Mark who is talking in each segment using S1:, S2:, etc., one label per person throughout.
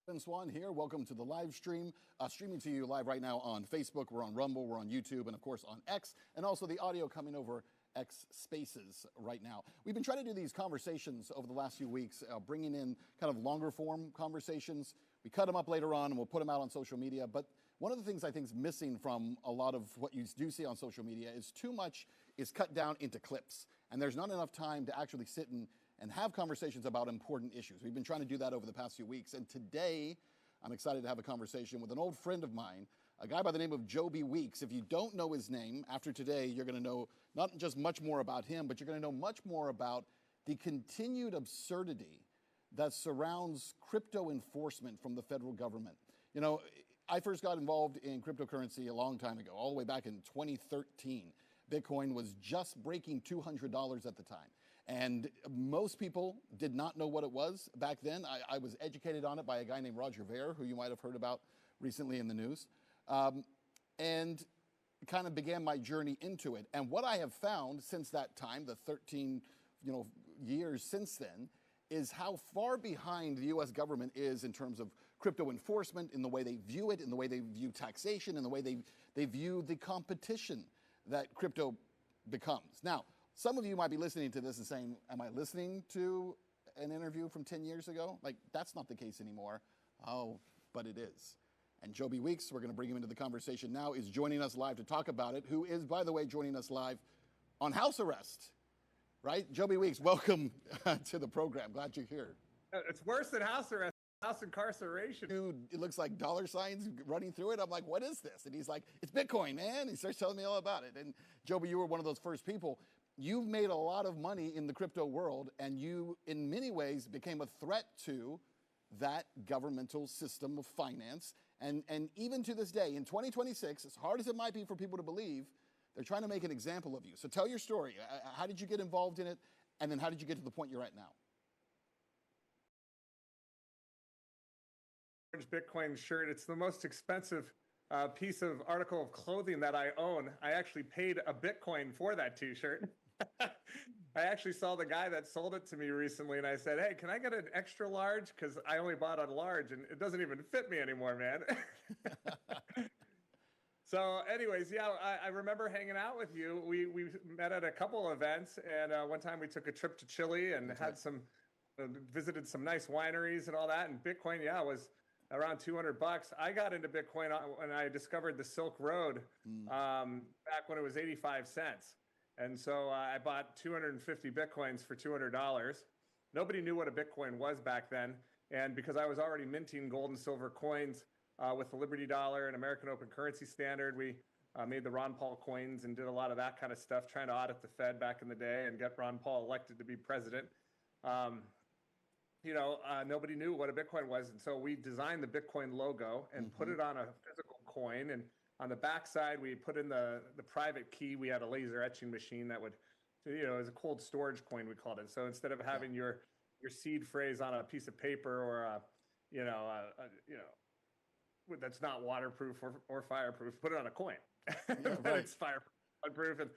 S1: And Swann here. Welcome to the live stream. Streaming to you live right now on Facebook. We're on Rumble. We're on YouTube, and of course on X, and also the audio coming over X Spaces right now. We've been trying to do these conversations over the last few weeks, bringing in kind of longer form conversations. We cut them up later on, and we'll put them out on social media. But one of the things I think is missing from a lot of what you do see on social media is too much is cut down into clips, and there's not enough time to actually sit and have conversations about important issues. We've been trying to do that over the past few weeks. And today, I'm excited to have a conversation with an old friend of mine, a guy by the name of Joby Weeks. If you don't know his name, after today, you're going to know not just much more about him, but you're going to know much more about the continued absurdity that surrounds crypto enforcement from the federal government. You know, I first got involved in cryptocurrency a long time ago, all the way back in 2013. Bitcoin was just breaking $200 at the time. And most people did not know what it was back then. I was educated on it by a guy named Roger Ver, who you might have heard about recently in the news, and kind of began my cjourney into it. And what I have found since that time, the 13 years since then, is how far behind the U.S. government is in terms of crypto enforcement, in the way they view it, in the way they view taxation, in the way they view the competition that crypto becomes. Now, some of you might be listening to this and saying, am I listening to an interview from 10 years ago? Like, that's not the case anymore. Oh, but it is. And Joby Weeks, we're going to bring him into the conversation now, is joining us live to talk about it, who is, by the way, joining us live on house arrest, right? Joby Weeks, welcome to the program. Glad you're here.
S2: It's worse than house arrest. House incarceration.
S1: Dude, it looks like dollar signs running through it. I'm like, what is this? And he's like, it's Bitcoin, man. He starts telling me all about it. And Joby, you were one of those first people. You've made a lot of money in the crypto world, and you, in many ways, became a threat to that governmental system of finance. And even to this day, in 2026, as hard as it might be for people to believe, they're trying to make an example of you. So tell your story. How did you get involved in it? And then how did you get to the point you're at now?
S2: Bitcoin shirt. It's the most expensive piece of article of clothing that I own. I actually paid a Bitcoin for that t-shirt. I actually saw the guy that sold it to me recently, and I said, hey, can I get an extra large? Because I only bought a large, and it doesn't even fit me anymore, man. So anyways, yeah, I remember hanging out with you. We met at a couple events, and one time we took a trip to Chile and had some, visited some nice wineries and all that, and Bitcoin, yeah, was around $200. I got into Bitcoin when I discovered the Silk Road back when it was 85 cents. And so I bought 250 Bitcoins for $200. Nobody knew what a Bitcoin was back then. And because I was already minting gold and silver coins with the Liberty Dollar and American Open Currency Standard, we made the Ron Paul coins and did a lot of that kind of stuff, trying to audit the Fed back in the day and get Ron Paul elected to be president. Nobody knew what a Bitcoin was. And so we designed the Bitcoin logo and put it on a physical coin. And on the backside, we put in the private key. We had a laser etching machine that would, it was a cold storage coin, we called it. So instead of having your seed phrase on a piece of paper or, that's not waterproof or fireproof, put it on a coin.
S1: Yeah, right.
S2: It's fireproof. And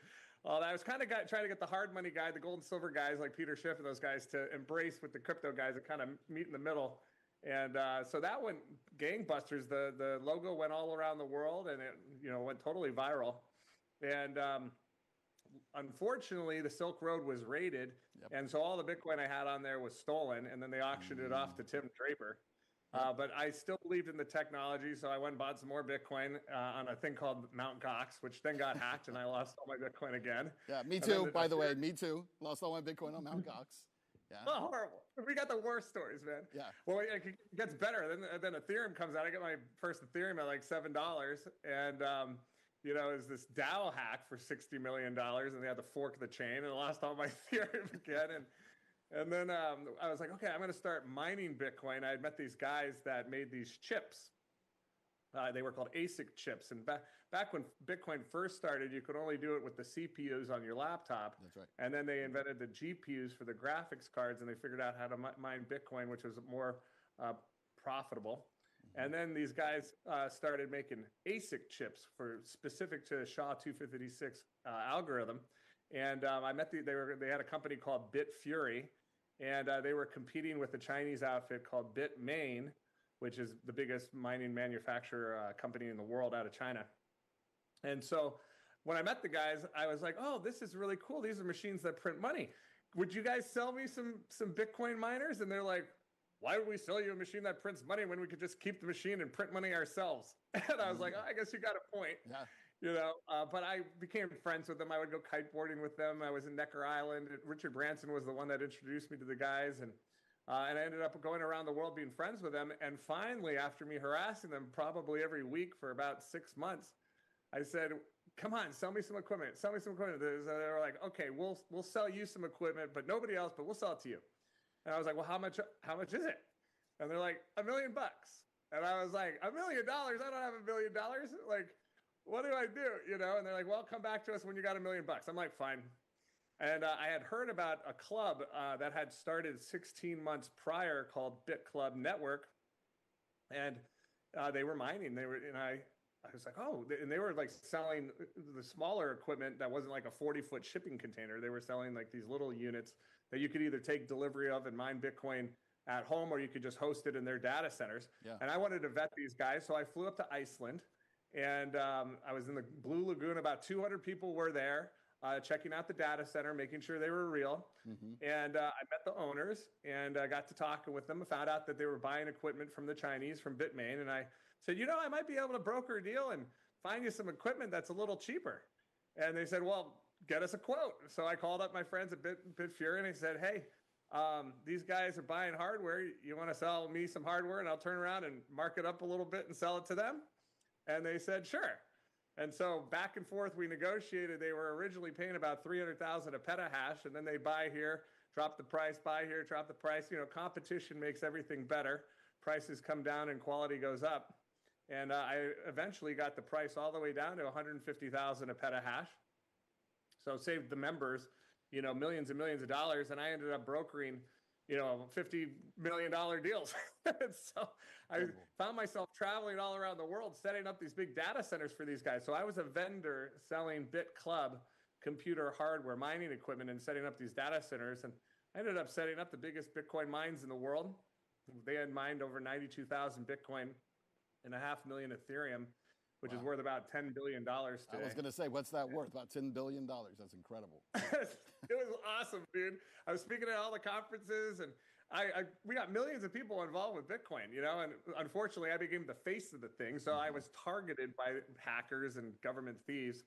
S2: all that. I was kind of trying to get the hard money guy, the gold and silver guys like Peter Schiff and those guys to embrace with the crypto guys and kind of meet in the middle. And so that went gangbusters. The logo went all around the world, and it went totally viral. And unfortunately, the Silk Road was raided, and so all the Bitcoin I had on there was stolen. And then they auctioned it off to Tim Draper. But I still believed in the technology, so I went and bought some more Bitcoin on a thing called Mt. Gox, which then got hacked, and I lost all my Bitcoin again.
S1: Yeah, me too, by the way. Me too. Lost all my Bitcoin on Mt. Gox. Yeah.
S2: Oh, horrible. We got the worst stories, man.
S1: Yeah. Well,
S2: it gets better. Then Ethereum comes out. I get my first Ethereum at like $7. And, it was this DAO hack for $60 million, and they had to fork the chain, and I lost all my Ethereum again. And then I was like, okay, I'm going to start mining Bitcoin. I had met these guys that made these chips. They were called ASIC chips. And back when Bitcoin first started, you could only do it with the CPUs on your laptop.
S1: That's right.
S2: And then they invented the GPUs for the graphics cards, and they figured out how to mine Bitcoin, which was more profitable. And then these guys started making ASIC chips for specific to SHA-256 algorithm. And I met they had a company called Bitfury, and they were competing with a Chinese outfit called Bitmain. which is the biggest mining manufacturer company in the world out of China. And so when I met the guys, I was like, oh, this is really cool. These are machines that print money. Would you guys sell me some Bitcoin miners? And they're like, why would we sell you a machine that prints money when we could just keep the machine and print money ourselves? And I was like, oh, I guess you got a point.
S1: Yeah.
S2: You know, but I became friends with them. I would go kiteboarding with them. I was in Necker Island. Richard Branson was the one that introduced me to the guys. And I ended up going around the world being friends with them. And finally, after me harassing them probably every week for about 6 months, I said, come on, sell me some equipment. Sell me some equipment. They were like, okay, we'll sell you some equipment, but nobody else, but we'll sell it to you. And I was like, well, how much is it? And they're like, $1 million. And I was like, $1 million? I don't have $1 million. Like, what do I do? You know? And they're like, well, come back to us when you got $1 million. I'm like, fine. And I had heard about a club that had started 16 months prior called Bit Club Network. And they were mining. I was like, oh, and they were like selling the smaller equipment that wasn't like a 40-foot shipping container. They were selling like these little units that you could either take delivery of and mine Bitcoin at home, or you could just host it in their data centers. Yeah. And I wanted to vet these guys. So I flew up to Iceland, and I was in the Blue Lagoon. About 200 people were there checking out the data center, making sure they were real. And I met the owners, and I got to talking with them. I found out that they were buying equipment from the Chinese, from Bitmain. And I said, you know, I might be able to broker a deal and find you some equipment that's a little cheaper. And they said, well, get us a quote. So I called up my friends at Bitfury, and I said, hey, these guys are buying hardware. You want to sell me some hardware, and I'll turn around and mark it up a little bit and sell it to them? And they said, sure. And so back and forth, we negotiated. They were originally paying about $300,000 a petahash, and then they buy here, drop the price, buy here, drop the price. You know, competition makes everything better. Prices come down and quality goes up. And I eventually got the price all the way down to $150,000 a petahash. So saved the members, you know, millions and millions of dollars. And I ended up brokering, you know, $50 million deals. So I found myself traveling all around the world, setting up these big data centers for these guys. So I was a vendor selling Bit Club computer hardware, mining equipment, and setting up these data centers. And I ended up setting up the biggest Bitcoin mines in the world. They had mined over 92,000 Bitcoin and 500,000 Ethereum, which is worth about $10 billion today.
S1: I was going to say, what's that worth? About $10 billion. That's incredible.
S2: It was awesome, dude. I was speaking at all the conferences, and we got millions of people involved with Bitcoin, you know, and unfortunately I became the face of the thing. So I was targeted by hackers and government thieves.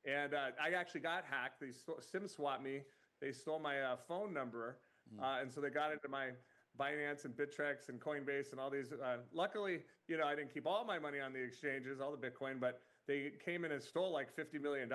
S2: And I actually got hacked. They SIM swapped me. They stole my phone number. And so they got into my Binance and Bittrex and Coinbase and all these. Luckily, you know, I didn't keep all my money on the exchanges, all the Bitcoin, but they came in and stole like $50 million.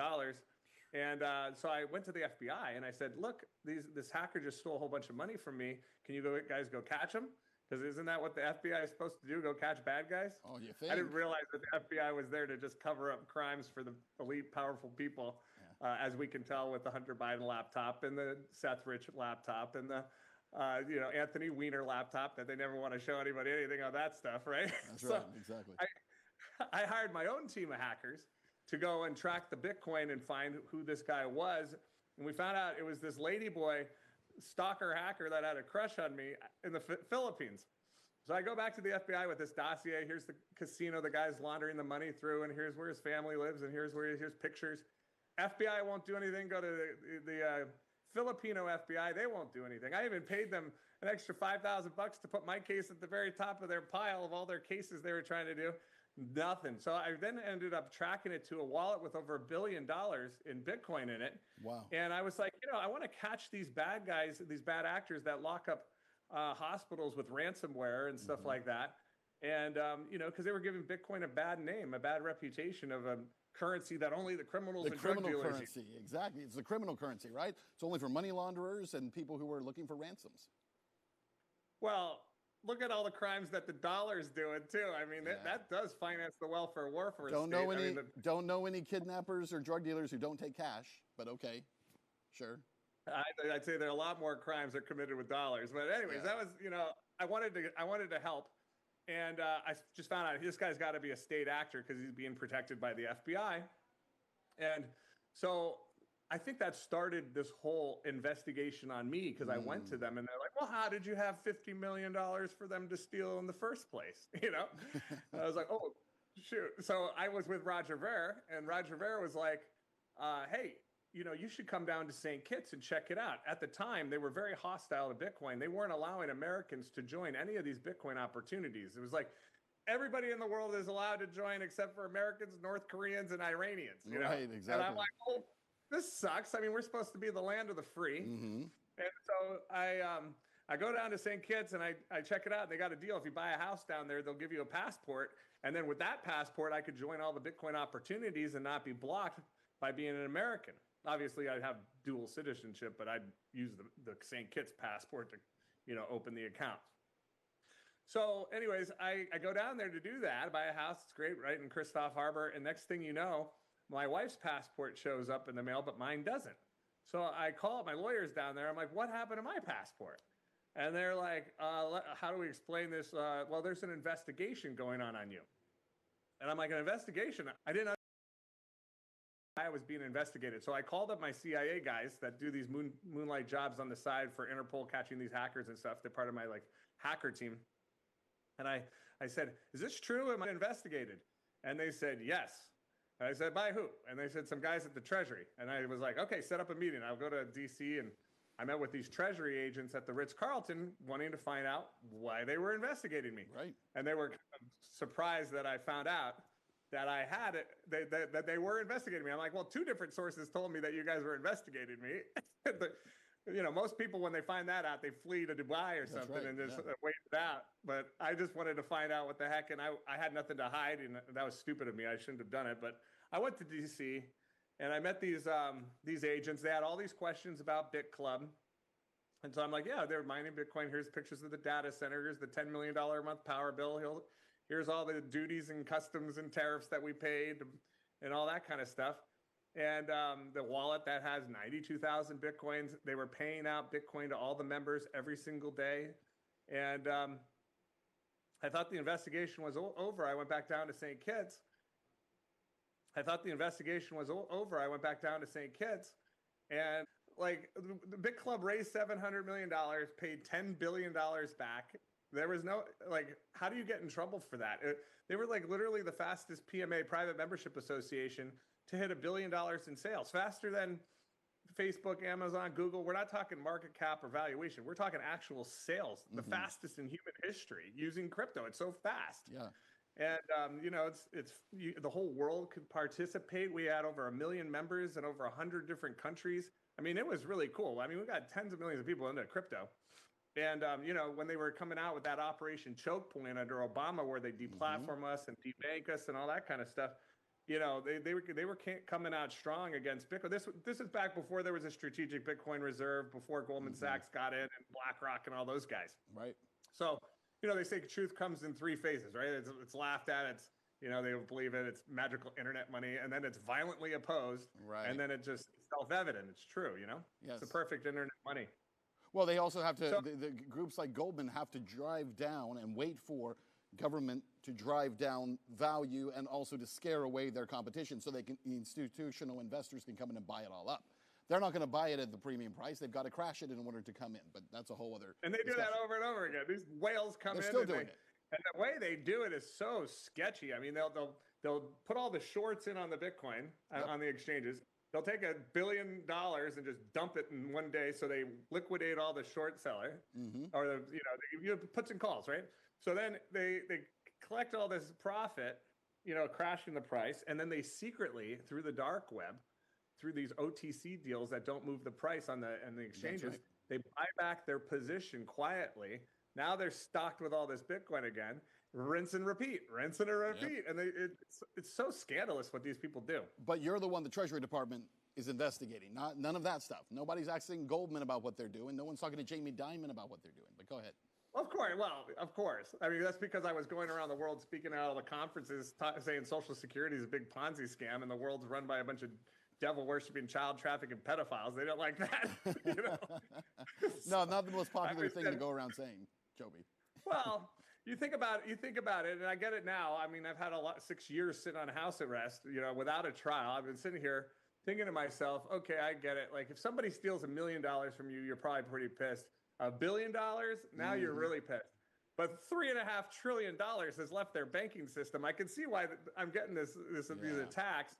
S2: And so I went to the FBI and I said, look, this hacker just stole a whole bunch of money from me. Can you guys go catch him? Because isn't that what the FBI is supposed to do? Go catch bad guys?
S1: Oh, you think?
S2: I didn't realize that the FBI was there to just cover up crimes for the elite, powerful people, as we can tell with the Hunter Biden laptop and the Seth Rich laptop and the you know, Anthony Weiner laptop that they never want to show anybody anything on that stuff, right?
S1: That's right, exactly.
S2: I hired my own team of hackers to go and track the Bitcoin and find who this guy was. And we found out it was this ladyboy stalker hacker that had a crush on me in the Philippines. So I go back to the FBI with this dossier. Here's the casino the guy's laundering the money through, and here's where his family lives, and here's pictures. FBI won't do anything. Go to the Filipino FBI, they won't do anything. I even paid them an extra $5,000 to put my case at the very top of their pile of all their cases they were trying to do. Nothing. So I then ended up tracking it to a wallet with over $1 billion in Bitcoin in it.
S1: Wow.
S2: And I was like, you know, I want to catch these bad guys, these bad actors that lock up hospitals with ransomware and stuff like that. And, you know, because they were giving Bitcoin a bad name, a bad reputation of a currency that only the criminals and drug dealers use.
S1: The criminal currency, exactly. It's the criminal currency, right? It's only for money launderers and people who are looking for ransoms.
S2: Well, look at all the crimes that the dollar's doing too. I mean, that does finance the welfare warfare.
S1: Don't know any kidnappers or drug dealers who don't take cash, but okay, sure.
S2: I'd say there are a lot more crimes that are committed with dollars. But anyways, that was, you know, I wanted to help. And I just found out this guy's got to be a state actor because he's being protected by the FBI. And so I think that started this whole investigation on me because I went to them and they're like, well, how did you have $50 million for them to steal in the first place? And I was like, oh, shoot. So I was with Roger Ver, and Roger Ver was like, hey, you should come down to St. Kitts and check it out. At the time, they were very hostile to Bitcoin. They weren't allowing Americans to join any of these Bitcoin opportunities. It was like everybody in the world is allowed to join except for Americans, North Koreans, and Iranians.
S1: Right, exactly.
S2: And I'm like, oh, this sucks. I mean, we're supposed to be the land of the free. And so I go down to St. Kitts and I check it out. They got a deal. If you buy a house down there, they'll give you a passport. And then with that passport, I could join all the Bitcoin opportunities and not be blocked by being an American. Obviously, I'd have dual citizenship, but I'd use the St. Kitts passport to, open the account. So anyways, I go down there to do that. I buy a house. It's great, right, in Christoph Harbor. And next thing you know, my wife's passport shows up in the mail, but mine doesn't. So I call up my lawyers down there. I'm like, what happened to my passport? And they're like, how do we explain this? Well, there's an investigation going on you. And I'm like, an investigation? I didn't know I was being investigated. So I called up my CIA guys that do these moonlight jobs on the side for Interpol, catching these hackers and stuff. They're part of my hacker team. And I said, is this true? Am I investigated? And they said, yes. And I said, by who? And they said, some guys at the Treasury. And I was like, okay, set up a meeting. I'll go to DC. And I met with these Treasury agents at the Ritz-Carlton wanting to find out why they were investigating me.
S1: Right.
S2: And they were surprised that I found out that I had it, that they were investigating me. I'm like, well, two different sources told me that you guys were investigating me. Most people, when they find that out, they flee to Dubai or something and just wait it out. But I just wanted to find out what the heck. And I had nothing to hide. And that was stupid of me. I shouldn't have done it. But I went to DC and I met these agents. They had all these questions about BitClub. And so I'm like, yeah, they're mining Bitcoin. Here's pictures of the data center. Here's the $10 million a month power bill. Here's all the duties and customs and tariffs that we paid and all that kind of stuff. And the wallet that has 92,000 Bitcoins, they were paying out Bitcoin to all the members every single day. And I thought the investigation was over. I went back down to St. Kitts. And the BitClub raised $700 million, paid $10 billion back. There was no, how do you get in trouble for that? They were literally the fastest PMA, private membership association, to hit $1 billion in sales, faster than Facebook, Amazon, Google. We're not talking market cap or valuation. We're talking actual sales, the fastest in human history using crypto. It's so fast.
S1: Yeah.
S2: And, the whole world could participate. We had over 1 million members in over 100 different countries. I mean, it was really cool. I mean, we got tens of millions of people into crypto. And, when they were coming out with that Operation Choke Point under Obama, where they deplatform us and debank us and all that kind of stuff, they were coming out strong against Bitcoin. This is back before there was a strategic Bitcoin reserve, before Goldman Sachs got in and BlackRock and all those guys.
S1: Right.
S2: So, they say truth comes in 3 phases, right? It's laughed at. It's, they don't believe it. It's magical internet money. And then it's violently opposed. Right. And then it's just self-evident. It's true, Yes. It's the perfect internet money.
S1: Well, they also have to, the groups like Goldman have to drive down and wait for government to drive down value and also to scare away their competition so the institutional investors can come in and buy it all up. They're not going to buy it at the premium price. They've got to crash it in order to come in, but that's a whole other
S2: And they do that over and over again. These whales come
S1: They're
S2: in.
S1: Still doing it.
S2: And the way they do it is so sketchy. I mean, they'll put all the shorts in on the Bitcoin on the exchanges. They'll take $1 billion and just dump it in one day, so they liquidate all the short seller, or the puts and calls, right? So then they collect all this profit, crashing the price, and then they secretly, through the dark web, through these OTC deals that don't move the price on the exchanges, they buy back their position quietly. Now they're stocked with all this Bitcoin again. Rinse and repeat, rinse and repeat. And it's so scandalous what these people do.
S1: But you're the one the Treasury Department is investigating, none of that stuff. Nobody's asking Goldman about what they're doing. No one's talking to Jamie Dimon about what they're doing. But go ahead.
S2: Of course. Well, of course. I mean, that's because I was going around the world speaking at all the conferences saying Social Security is a big Ponzi scam and the world's run by a bunch of devil-worshipping, child trafficking pedophiles. They don't like that.
S1: No, not the most popular thing to go around saying, Joby.
S2: Well, you think about it, and I get it now. I mean, I've had 6 years sitting on house arrest, without a trial. I've been sitting here, thinking to myself, okay, I get it. Like if somebody steals $1 million from you, you're probably pretty pissed. $1 billion, now you're really pissed. But $3.5 trillion has left their banking system. I can see why I'm getting these attacks,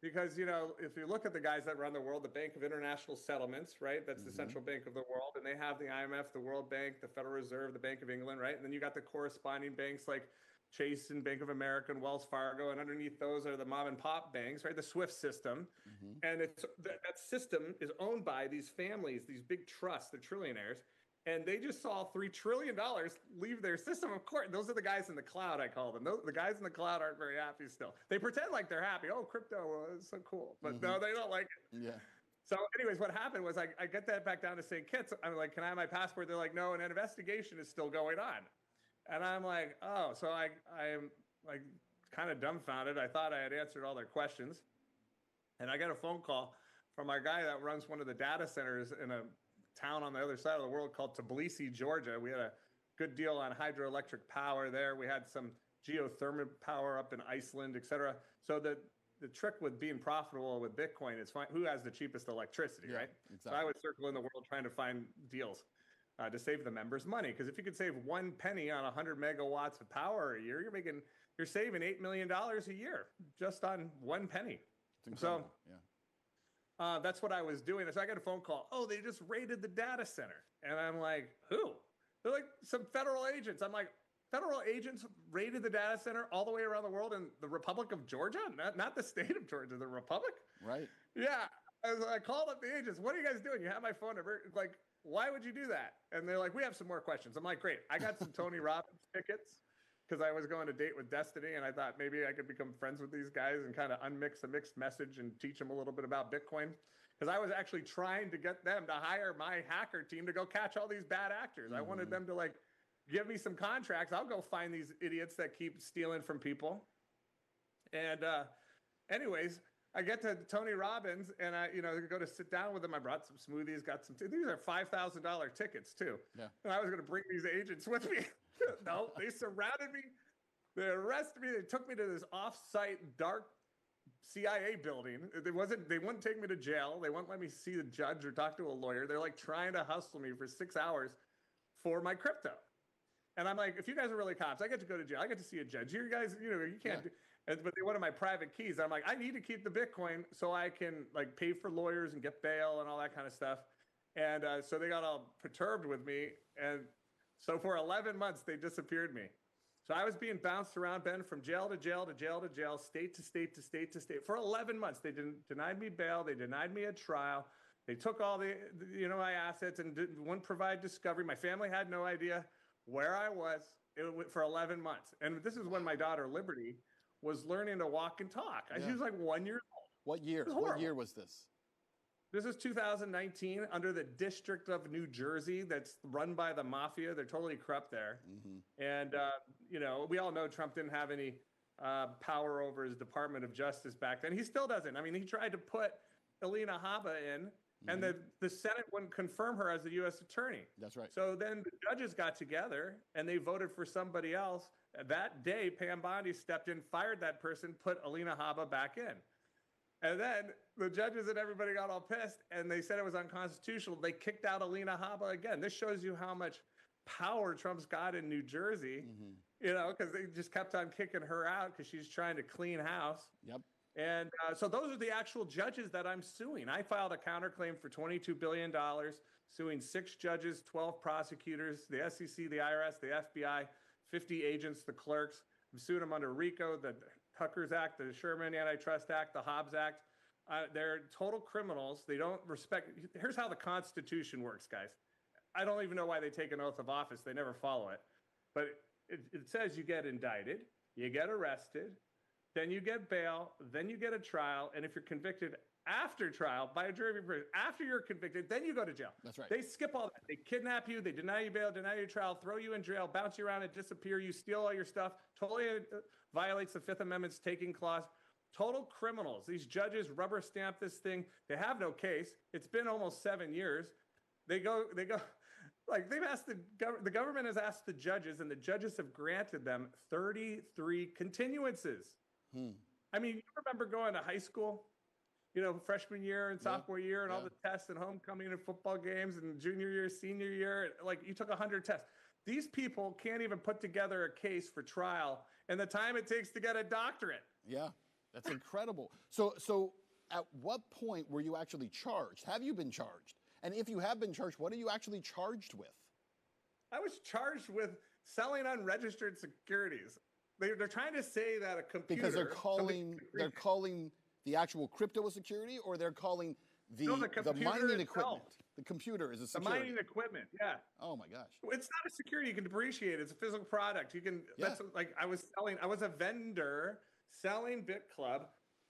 S2: because if you look at the guys that run the world, the Bank of International Settlements, right? That's the central bank of the world, and they have the IMF, the World Bank, the Federal Reserve, the Bank of England, right? And then you got the corresponding banks like Chase and Bank of America and Wells Fargo, and underneath those are the mom and pop banks, right? The SWIFT system, and that system is owned by these families, these big trusts, the trillionaires. And they just saw $3 trillion leave their system. Of course, those are the guys in the cloud, I call them. The guys in the cloud aren't very happy still. They pretend like they're happy. Oh, crypto is so cool. But no, they don't like it.
S1: Yeah.
S2: So anyways, what happened was I get that back down to St. Kitts. I'm like, can I have my passport? They're like, no, an investigation is still going on. And I'm like, oh, so I'm like kind of dumbfounded. I thought I had answered all their questions. And I got a phone call from our guy that runs one of the data centers in a town on the other side of the world called Tbilisi, Georgia. We had a good deal on hydroelectric power there. We had some geothermal power up in Iceland, et cetera. So the trick with being profitable with Bitcoin is who has the cheapest electricity, right? Exactly. So I would circle in the world trying to find deals to save the members money. Because if you could save 1 penny on 100 megawatts of power a year, you're saving $8 million a year just on 1 penny. So that's what I was doing. So I got a phone call. Oh, they just raided the data center. And I'm like, who? They're like, some federal agents. I'm like, federal agents raided the data center all the way around the world in the Republic of Georgia? Not the state of Georgia, the Republic?
S1: Right.
S2: Yeah. I called up the agents. What are you guys doing? You have my phone number. Like, why would you do that? And they're like, we have some more questions. I'm like, great. I got some Tony Robbins tickets because I was going to date with Destiny, and I thought maybe I could become friends with these guys and kind of unmix a mixed message and teach them a little bit about Bitcoin. Because I was actually trying to get them to hire my hacker team to go catch all these bad actors. I wanted them to like give me some contracts. I'll go find these idiots that keep stealing from people. And anyways, I get to Tony Robbins and I go to sit down with him. I brought some smoothies, got some, these are $5,000 tickets too. Yeah. And I was going to bring these agents with me. No, they surrounded me. They arrested me. They took me to this off-site dark CIA building. They wouldn't take me to jail. They wouldn't let me see the judge or talk to a lawyer. They're like trying to hustle me for 6 hours for my crypto. And I'm like, if you guys are really cops, I get to go to jail. I get to see a judge. You guys, you can't do. But they wanted my private keys. I'm like, I need to keep the Bitcoin so I can like pay for lawyers and get bail and all that kind of stuff. And so they got all perturbed with me. And so for 11 months, they disappeared me. So I was being bounced around, Ben, from jail to jail to jail to jail, state to state to state to state for 11 months. They denied me bail. They denied me a trial. They took all the my assets and wouldn't provide discovery. My family had no idea where I was for 11 months. And this is when my daughter, Liberty, was learning to walk and talk. Yeah. She was like 1 year old. What year?
S1: What year was this?
S2: This is 2019 under the District of New Jersey that's run by the mafia. They're totally corrupt there. And, we all know Trump didn't have any power over his Department of Justice back then. He still doesn't. I mean, he tried to put Alina Habba in, and the Senate wouldn't confirm her as the U.S. attorney.
S1: That's right.
S2: So then the judges got together, and they voted for somebody else. That day, Pam Bondi stepped in, fired that person, put Alina Habba back in. And then the judges and everybody got all pissed, and they said it was unconstitutional. They kicked out Alina Habba again. This shows you how much power Trump's got in New Jersey, because they just kept on kicking her out because she's trying to clean house.
S1: Yep.
S2: And so those are the actual judges that I'm suing. I filed a counterclaim for $22 billion, suing 6 judges, 12 prosecutors, the SEC, the IRS, the FBI, 50 agents, the clerks. I'm suing them under RICO, the Tucker's Act, the Sherman Antitrust Act, the Hobbs Act. They're total criminals. They don't respect. Here's how the Constitution works, guys. I don't even know why they take an oath of office. They never follow it. But it says you get indicted, you get arrested, then you get bail, then you get a trial. And if you're convicted after trial by a jury, after you're convicted, then you go to jail.
S1: That's right.
S2: They skip all that. They kidnap you. They deny you bail, deny you trial, throw you in jail, bounce you around and disappear. You steal all your stuff. Totally violates the Fifth Amendment's taking clause. Total criminals. These judges rubber stamp this thing. They have no case. It's been almost 7 years. They go, like they've asked the government has asked the judges, and the judges have granted them 33 continuances. I mean, you remember going to high school freshman year and sophomore year and all the tests and homecoming and football games and junior year, senior year, like you took 100 tests. These people can't even put together a case for trial in the time it takes to get a doctorate.
S1: Yeah, that's incredible. So at what point were you actually charged? Have you been charged? And if you have been charged, what are you actually charged with?
S2: I was charged with selling unregistered securities. They're trying to say that a computer...
S1: Because they're calling the actual crypto a security, or they're calling the mining equipment. The computer is a security.
S2: The mining equipment, yeah.
S1: Oh my gosh.
S2: It's not a security. You can depreciate it. It's a physical product. You can, that's like I was a vendor selling BitClub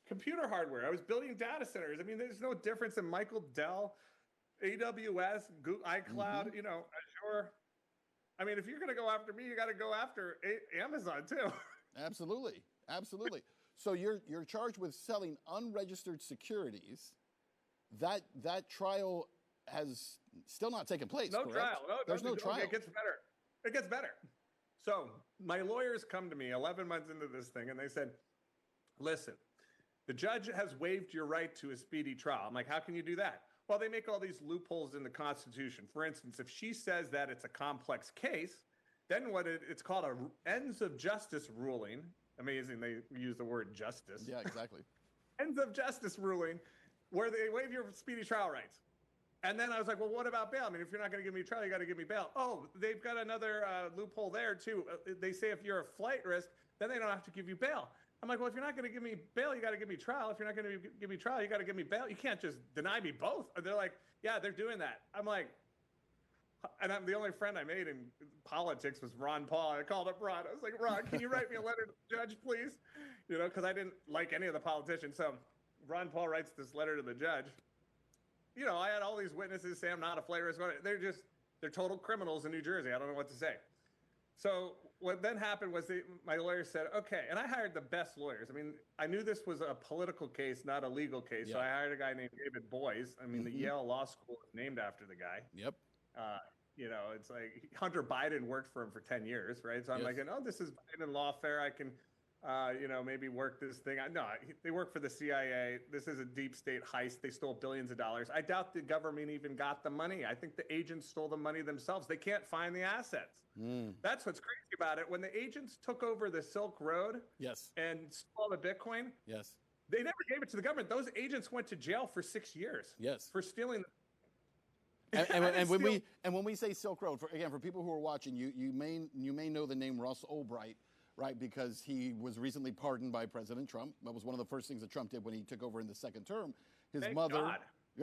S2: computer hardware. I was building data centers. I mean, there's no difference in Michael Dell, AWS, Google, iCloud, Azure. I mean, if you're going to go after me, you got to go after Amazon too.
S1: Absolutely. Absolutely. So you're charged with selling unregistered securities. That trial has still not taken place.
S2: No
S1: correct?
S2: Trial. No,
S1: there's no trial.
S2: It gets better. It gets better. So my lawyers come to me 11 months into this thing, and they said, listen, the judge has waived your right to a speedy trial. I'm like, how can you do that? Well, they make all these loopholes in the Constitution. For instance, if she says that it's a complex case, then it's called a ends of justice ruling. Amazing, they use the word justice.
S1: Yeah, exactly.
S2: Ends of justice ruling, where they waive your speedy trial rights. And then I was like, well, what about bail? I mean, if you're not going to give me a trial, you got to give me bail. Oh, they've got another loophole there, too. They say if you're a flight risk, then they don't have to give you bail. I'm like, well, if you're not going to give me bail, you got to give me trial. If you're not going to give me trial, you got to give me bail. You can't just deny me both. They're like, yeah, they're doing that. I'm like, and I'm the only friend I made in politics was Ron Paul. I called up Ron. I was like, Ron, can you write me a letter to the judge, please? Because I didn't like any of the politicians. So Ron Paul writes this letter to the judge. I had all these witnesses say I'm not a flight risk. They're total criminals in New Jersey. I don't know what to say. So what then happened was my lawyer said, okay, and I hired the best lawyers. I mean, I knew this was a political case, not a legal case. Yeah. So I hired a guy named David Boies. I mean, the Yale Law School is named after the guy.
S1: Yep.
S2: It's like Hunter Biden worked for him for 10 years, right? So I'm like, oh, this is Biden lawfare. I can, maybe work this thing. No, they work for the CIA. This is a deep state heist. They stole billions of dollars. I doubt the government even got the money. I think the agents stole the money themselves. They can't find the assets. That's what's crazy about it. When the agents took over the Silk Road and stole the Bitcoin, they never gave it to the government. Those agents went to jail for 6 years for stealing.
S1: And when we say Silk Road, for people who are watching, you may know the name Russ Albright, right? Because he was recently pardoned by President Trump. That was one of the first things that Trump did when he took over in the second term.
S2: Thank God.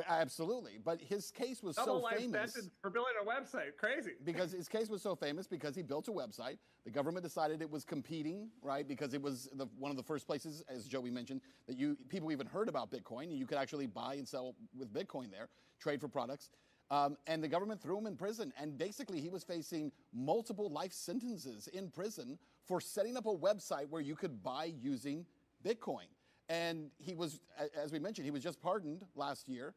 S1: Absolutely. But his case was so famous
S2: for building a website. Crazy.
S1: Because his case was so famous because he built a website. The government decided it was competing, right? Because it was one of the first places, as Joey mentioned, that people even heard about Bitcoin. You could actually buy and sell with Bitcoin there, trade for products. And the government threw him in prison. And basically, he was facing multiple life sentences in prison for setting up a website where you could buy using Bitcoin. And he was, as we mentioned, he was just pardoned last year.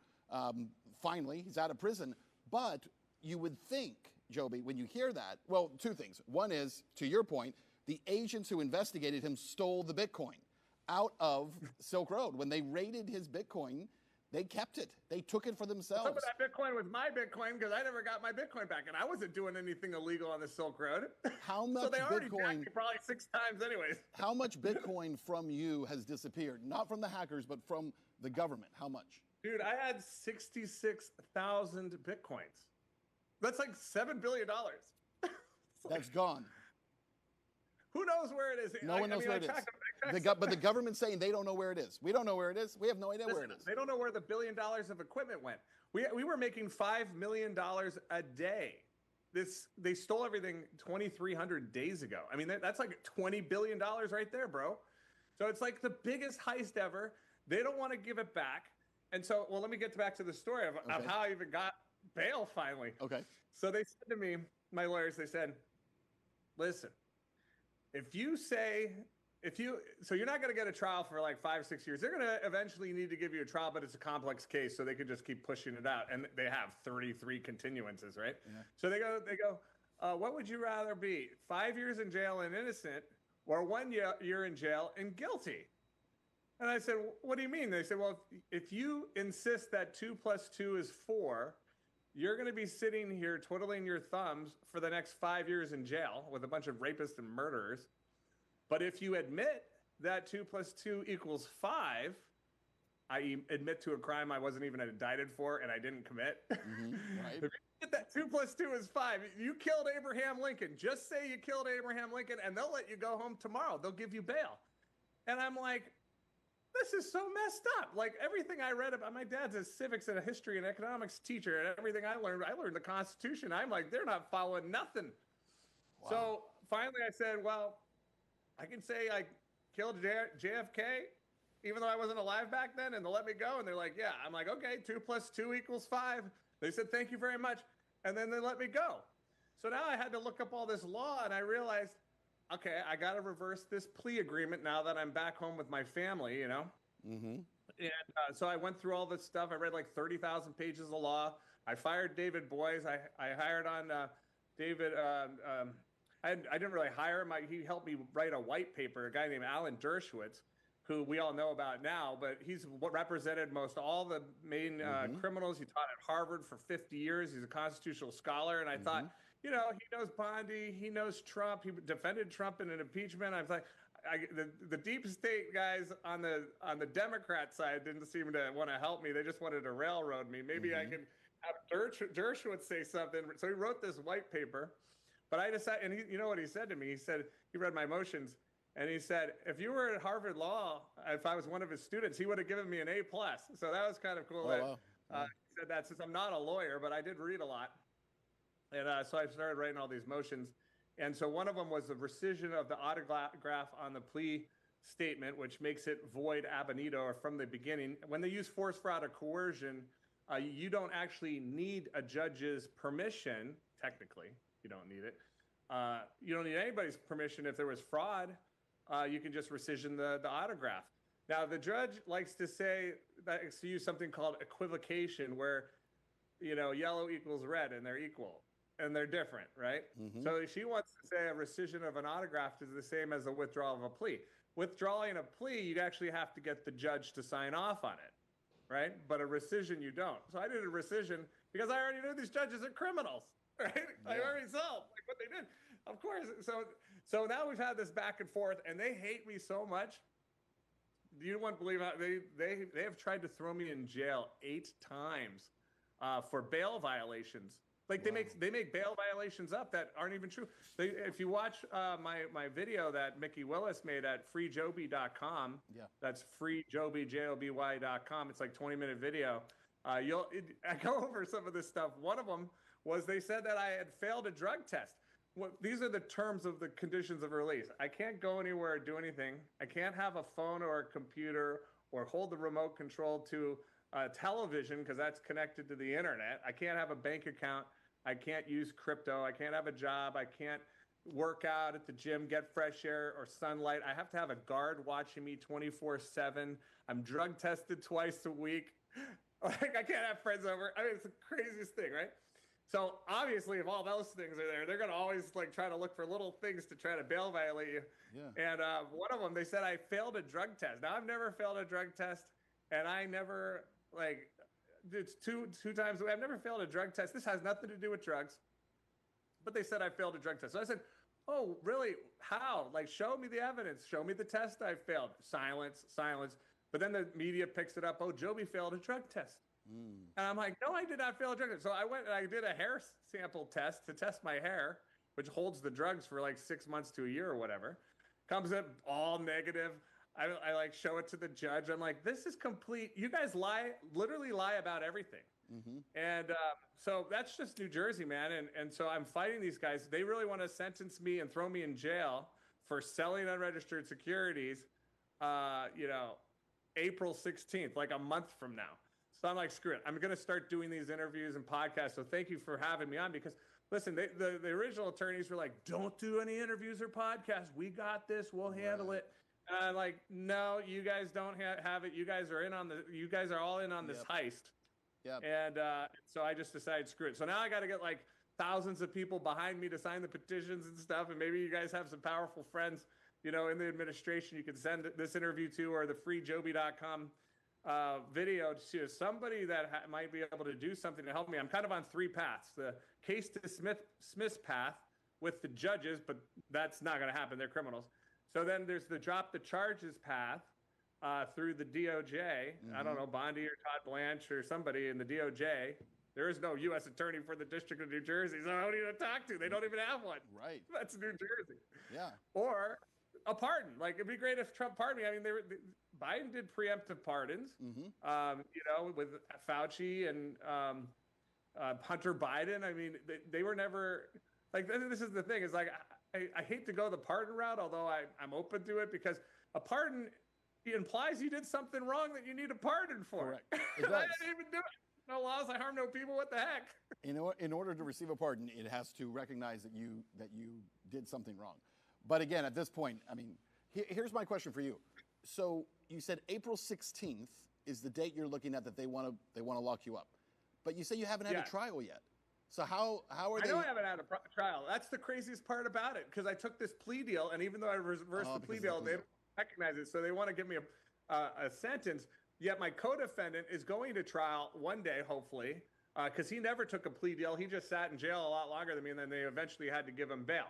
S1: Finally, he's out of prison. But you would think, Joby, when you hear that, well, two things. One is, to your point, the agents who investigated him stole the Bitcoin out of Silk Road. When they raided his Bitcoin, they kept it. They took it for themselves.
S2: Some of that Bitcoin was my Bitcoin because I never got my Bitcoin back, and I wasn't doing anything illegal on the Silk Road.
S1: How much
S2: so they already
S1: Bitcoin?
S2: Me probably 6 times, anyways.
S1: How much Bitcoin from you has disappeared? Not from the hackers, but from the government. How much?
S2: Dude, I had 66,000 Bitcoins. That's like $7 billion.
S1: That's gone.
S2: Who knows where it is?
S1: No one knows where it is. But the government's saying they don't know where it is. We don't know where it is. We have no idea where it is.
S2: They don't know where the $1 billion of equipment went. We were making $5 million a day. They stole everything 2,300 days ago. I mean, that's like $20 billion right there, bro. So it's like the biggest heist ever. They don't want to give it back. And so, well, let me get back to the story of how I even got bail finally.
S1: Okay.
S2: So they said to me, my lawyers, they said, listen, so you're not going to get a trial for like 5 or 6 years. They're going to eventually need to give you a trial, but it's a complex case, so they could just keep pushing it out. And they have 33 continuances, right? Yeah. So they go, what would you rather be? 5 years in jail and innocent, or 1 year in jail and guilty? And I said, what do you mean? They said, well, if you insist that 2 + 2 is 4, you're going to be sitting here twiddling your thumbs for the next 5 years in jail with a bunch of rapists and murderers. But if you admit that 2 + 2 = 5, i.e. admit to a crime I wasn't even indicted for and I didn't commit.
S1: Right.
S2: If you get that 2 + 2 is 5, you killed Abraham Lincoln. Just say you killed Abraham Lincoln and they'll let you go home tomorrow. They'll give you bail. And I'm like, this is so messed up. Like everything I read about, my dad's a civics and a history and economics teacher, and everything I learned the Constitution. I'm like, they're not following nothing. Wow. So finally I said, well, I can say I killed JFK, even though I wasn't alive back then, and they'll let me go. And they're like, yeah. I'm like, okay, 2 + 2 = 5. They said, thank you very much. And then they let me go. So now I had to look up all this law, and I realized, okay, I got to reverse this plea agreement now that I'm back home with my family, you know? And so I went through all this stuff. I read like 30,000 pages of law. I fired David Boies. I hired on David. I didn't really hire him. He helped me write a white paper, a guy named Alan Dershowitz, who we all know about now, but he's what represented most all the main criminals. He taught at Harvard for 50 years. He's a constitutional scholar. And I thought, you know, he knows Bondi, he knows Trump. He defended Trump in an impeachment. I was like, the deep state guys on the Democrat side didn't seem to want to help me. They just wanted to railroad me. Maybe I can have Dershowitz say something. So he wrote this white paper. But I decided, and you know what he said to me? He said, he read my motions, and he said, if you were at Harvard Law, if I was one of his students, he would have given me an A+. So that was kind of cool.
S1: Oh, wow.
S2: He said that since I'm not a lawyer, but I did read a lot. And so I started writing all these motions. And so one of them was the rescission of the autograph on the plea statement, which makes it void ab initio, or from the beginning. When they use force, fraud, or coercion, you don't actually need a judge's permission, technically. You don't need it. You don't need anybody's permission if there was fraud. You can just rescission the autograph. Now, the judge likes to say that to use something called equivocation, where, you know, yellow equals red and they're equal and they're different, right? So she wants to say a rescission of an autograph is the same as a withdrawal of a plea. Withdrawing a plea, you'd actually have to get the judge to sign off on it, right? But a rescission, you don't. So I did a rescission because I already knew these judges are criminals. Right? Yeah. I already saw like what they did. Of course. So now we've had this back and forth, and they hate me so much. You wouldn't believe how they have tried to throw me in jail 8 times for bail violations. Like they make bail violations up that aren't even true. If you watch my video that Mickey Willis made at freejoby.com, that's freejoby.com. It's like 20-minute video. I go over some of this stuff. One of them was they said that I had failed a drug test. These are the terms of the conditions of release. I can't go anywhere or do anything. I can't have a phone or a computer or hold the remote control to a television because that's connected to the internet. I can't have a bank account. I can't use crypto. I can't have a job. I can't work out at the gym, get fresh air or sunlight. I have to have a guard watching me 24/7. I'm drug tested twice a week. Like I can't have friends over. I mean, it's the craziest thing, right? So obviously, if all those things are there, they're going to always like try to look for little things to try to bail violate you. Yeah. And one of them, they said I failed a drug test. Now I've never failed a drug test, and I never it's two times. I've never failed a drug test. This has nothing to do with drugs, but they said I failed a drug test. So I said, oh, really? How? Like, show me the evidence. Show me the test I failed. Silence. But then the media picks it up. Oh, Joby failed a drug test. And I'm like, no, I did not fail a drug test. So I went and I did a hair sample test to test my hair, which holds the drugs for like 6 months to a year or whatever. Comes up all negative. I like show it to the judge. I'm like, this is complete. You guys literally lie about everything. And so that's just New Jersey, man. And so I'm fighting these guys. They really want to sentence me and throw me in jail for selling unregistered securities, April 16th, like a month from now. So I'm like, screw it. I'm going to start doing these interviews and podcasts. So thank you for having me on because, listen, the original attorneys were like, don't do any interviews or podcasts. We got this. We'll handle it. And I'm like, no, you guys don't have it. You guys are all in on this heist. And so I just decided, screw it. So now I got to get like thousands of people behind me to sign the petitions and stuff. And maybe you guys have some powerful friends in the administration, you can send this interview to, or the free Joby.com video to somebody that might be able to do something to help me. I'm kind of on three paths: the case dismiss path with the judges, but that's not going to happen. They're criminals. So then there's the drop the charges path through the DOJ. Mm-hmm. I don't know, Bondi or Todd Blanche or somebody in the DOJ. There is no U.S. attorney for the District of New Jersey, so I don't even talk to. They don't even have one.
S1: Right.
S2: That's New Jersey.
S1: Yeah.
S2: Or a pardon. Like, it'd be great if Trump pardoned me. I mean, Biden did preemptive pardons, with Fauci and Hunter Biden. I mean, they were never, like, this is the thing, is like, I hate to go the pardon route, although I'm open to it, because a pardon implies you did something wrong that you need a pardon for.
S1: Correct.
S2: I didn't even do it. No laws, I harm no people. What the heck?
S1: In order to receive a pardon, it has to recognize that you did something wrong. But again, at this point, I mean, here's my question for you. So you said April 16th is the date you're looking at that they want to lock you up, but you say you haven't had a trial yet. So how are they?
S2: I know I haven't had a trial. That's the craziest part about it, because I took this plea deal, and even though I reversed the plea deal, they don't recognize it. So they want to give me a sentence. Yet my co-defendant is going to trial one day, hopefully, because he never took a plea deal. He just sat in jail a lot longer than me, and then they eventually had to give him bail.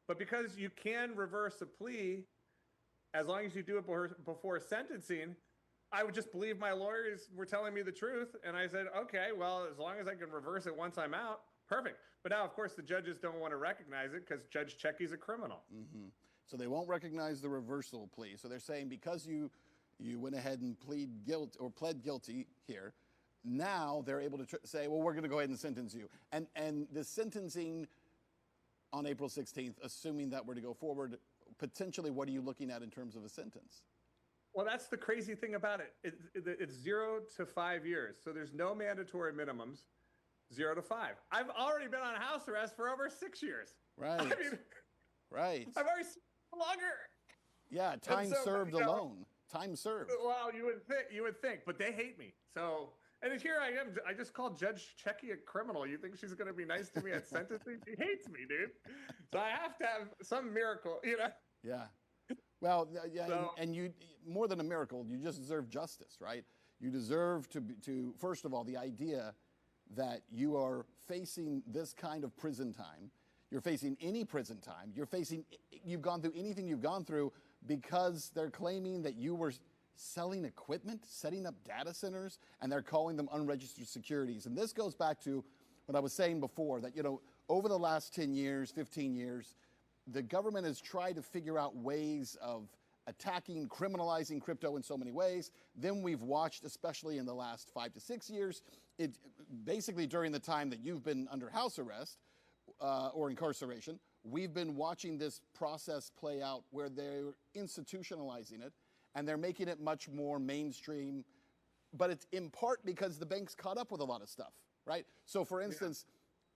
S2: But because you can reverse a plea, as long as you do it before sentencing, I would just believe my lawyers were telling me the truth. And I said, okay, well, as long as I can reverse it once I'm out, perfect. But now, of course, the judges don't want to recognize it because Judge Checky's a criminal.
S1: Mm-hmm. So they won't recognize the reversal plea. So they're saying because you went ahead and pled guilty here, now they're able to say, well, we're going to go ahead and sentence you. And the sentencing on April 16th, assuming that we're to go forward, potentially what are you looking at in terms of a sentence?
S2: Well, that's the crazy thing about it. It's 0 to 5 years. So there's no mandatory minimums, 0 to 5. I've already been on house arrest for over 6 years.
S1: Right.
S2: I mean,
S1: right.
S2: I've already longer.
S1: Yeah, time served alone. Time served.
S2: Well, you would think, but they hate me. So, and here I am. I just called Judge Checky a criminal. You think she's going to be nice to me at sentencing? She hates me, dude. So I have to have some miracle,
S1: Yeah. Well, yeah, so, and you, more than a miracle, you just deserve justice, right? You deserve to first of all, the idea that you are facing this kind of prison time. You're facing any prison time. You've gone through anything you've gone through because they're claiming that you were selling equipment, setting up data centers, and they're calling them unregistered securities. And this goes back to what I was saying before, that, over the last 10 years, 15 years, the government has tried to figure out ways of attacking, criminalizing crypto in so many ways. Then we've watched, especially in the last 5 to 6 years, it basically during the time that you've been under house arrest or incarceration, we've been watching this process play out where they're institutionalizing it and they're making it much more mainstream. But it's in part because the banks caught up with a lot of stuff, right? So for instance,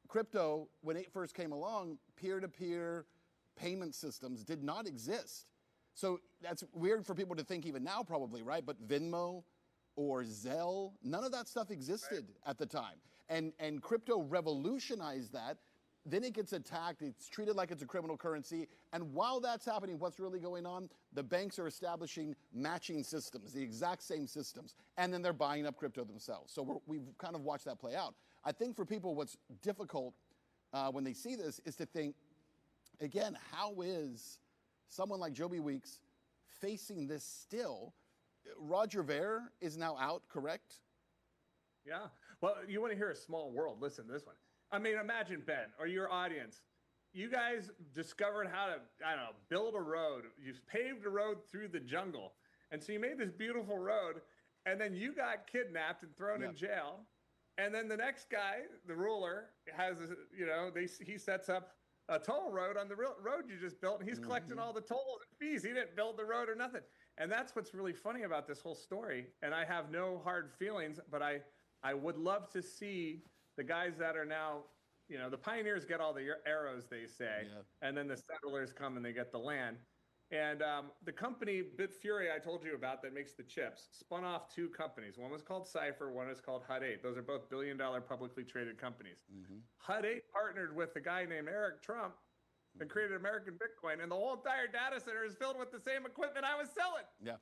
S1: crypto, when it first came along, peer-to-peer payment systems did not exist. So that's weird for people to think even now probably, right? But Venmo or Zelle, none of that stuff existed at the time. And crypto revolutionized that. Then it gets attacked. It's treated like it's a criminal currency. And while that's happening, what's really going on? The banks are establishing matching systems, the exact same systems. And then they're buying up crypto themselves. So we've kind of watched that play out. I think for people, what's difficult when they see this is to think, again, how is someone like Joby Weeks facing this still? Roger Ver is now out, correct?
S2: Yeah. Well, you want to hear a small world. Listen to this one. I mean, imagine, Ben, or your audience. You guys discovered how to, build a road. You paved a road through the jungle. And so you made this beautiful road, and then you got kidnapped and thrown in jail. And then the next guy, the ruler, has, he sets up a toll road on the road you just built, and he's collecting all the tolls and fees. He didn't build the road or nothing. And that's what's really funny about this whole story. And I have no hard feelings, but I would love to see the guys that are now, the pioneers get all the arrows, they say, and then the settlers come and they get the land. And the company Bitfury I told you about that makes the chips spun off two companies. One was called Cypher, one is called HUD 8. Those are both billion-dollar publicly traded companies. HUD 8 partnered with a guy named Eric Trump, and created American Bitcoin, and the whole entire data center is filled with the same equipment I was selling.
S1: Yeah.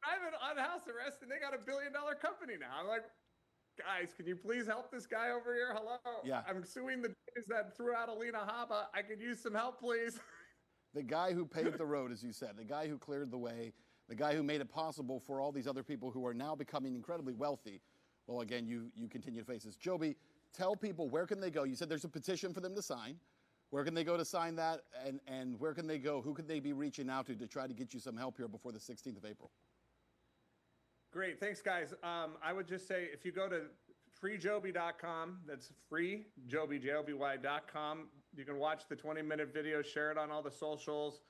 S2: I'm on house arrest, and they got $1 billion company now. I'm like, guys, can you please help this guy over here? Hello.
S1: Yeah.
S2: I'm suing the dudes that threw out Alina Habba. I could use some help, please.
S1: The guy who paved the road, as you said, the guy who cleared the way, the guy who made it possible for all these other people who are now becoming incredibly wealthy. Well, again, you continue to face this. Joby, tell people, where can they go? You said there's a petition for them to sign. Where can they go to sign that? And where can they go? Who could they be reaching out to try to get you some help here before the 16th of April?
S2: Great. Thanks, guys. I would just say, if you go to freejoby.com, that's free, Joby, Joby.com. You can watch the 20-minute video, share it on all the socials.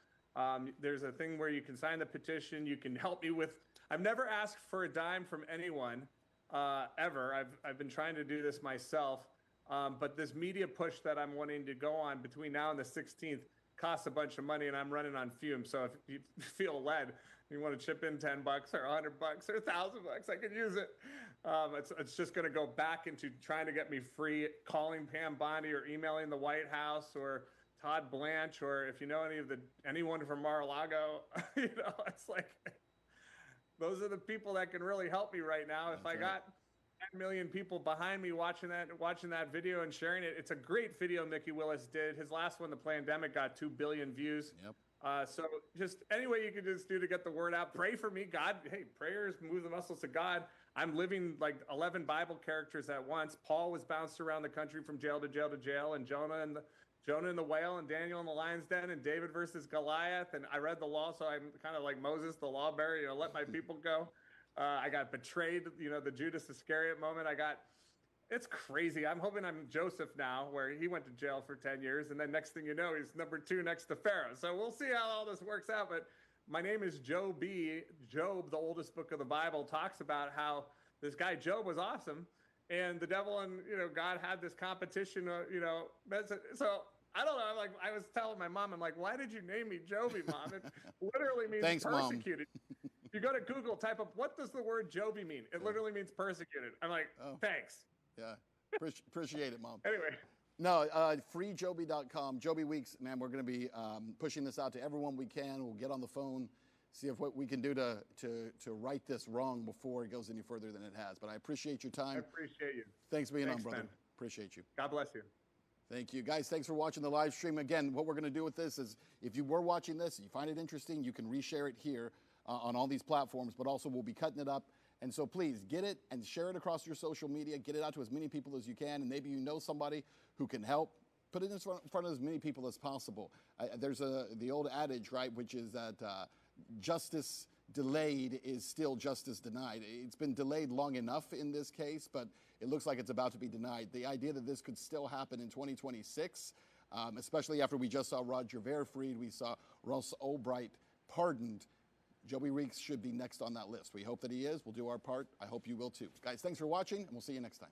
S2: There's a thing where you can sign the petition. You can help me with, I've never asked for a dime from anyone, ever. I've been trying to do this myself. But this media push that I'm wanting to go on between now and the 16th costs a bunch of money, and I'm running on fumes. So if you feel led, you want to chip in $10 or $100 or $1,000, I could use it. It's just going to go back into trying to get me free, calling Pam Bondi or emailing the White House or Todd Blanche, or if you know anyone from Mar-a-Lago, it's like, those are the people that can really help me right now. If I got 10 million people behind me watching that video and sharing it, it's a great video Mickey Willis did. His last one, The Plandemic, got 2 billion views.
S1: Yep.
S2: So just any way you can just do to get the word out. Pray for me. God, hey, prayers move the muscles to God. I'm living like 11 Bible characters at once. Paul was bounced around the country from jail to jail to jail, and Jonah in the whale, and Daniel in the lion's den, and David versus Goliath. And I read the law, so I'm kind of like Moses, the lawbearer, let my people go. I got betrayed, the Judas Iscariot moment. It's crazy. I'm hoping I'm Joseph now, where he went to jail for 10 years. And then next thing you know, he's number 2 next to Pharaoh. So we'll see how all this works out. But my name is Joby. Job, the oldest book of the Bible, talks about how this guy Job was awesome. And the devil and, God had this competition, so I don't know. I was telling my mom, I'm like, why did you name me Joby, Mom? It literally means
S1: Thanks,
S2: persecuted. Mom. You go to Google, type up, what does the word Joby mean? It literally means persecuted. I'm like, thanks.
S1: Yeah, appreciate it, Mom.
S2: Anyway.
S1: No, freejoby.com, Joby Weeks, man, we're going to be pushing this out to everyone we can. We'll get on the phone, see if what we can do to right this wrong before it goes any further than it has. But I appreciate your time.
S2: I appreciate you.
S1: Thanks for being on, brother.
S2: Ben.
S1: Appreciate you.
S2: God bless you.
S1: Thank you. Guys, thanks for watching the live stream. Again, what we're going to do with this is, if you were watching this, you find it interesting, you can reshare it here on all these platforms, but also we'll be cutting it up. And so please get it and share it across your social media. Get it out to as many people as you can. And maybe you know somebody who can help. Put it in front of as many people as possible. There's the old adage, right, which is that justice delayed is still justice denied. It's been delayed long enough in this case, but it looks like it's about to be denied. The idea that this could still happen in 2026, especially after we just saw Roger Ver freed, we saw Ross Ulbright pardoned. Joby Weeks should be next on that list. We hope that he is. We'll do our part. I hope you will too. Guys, thanks for watching, and we'll see you next time.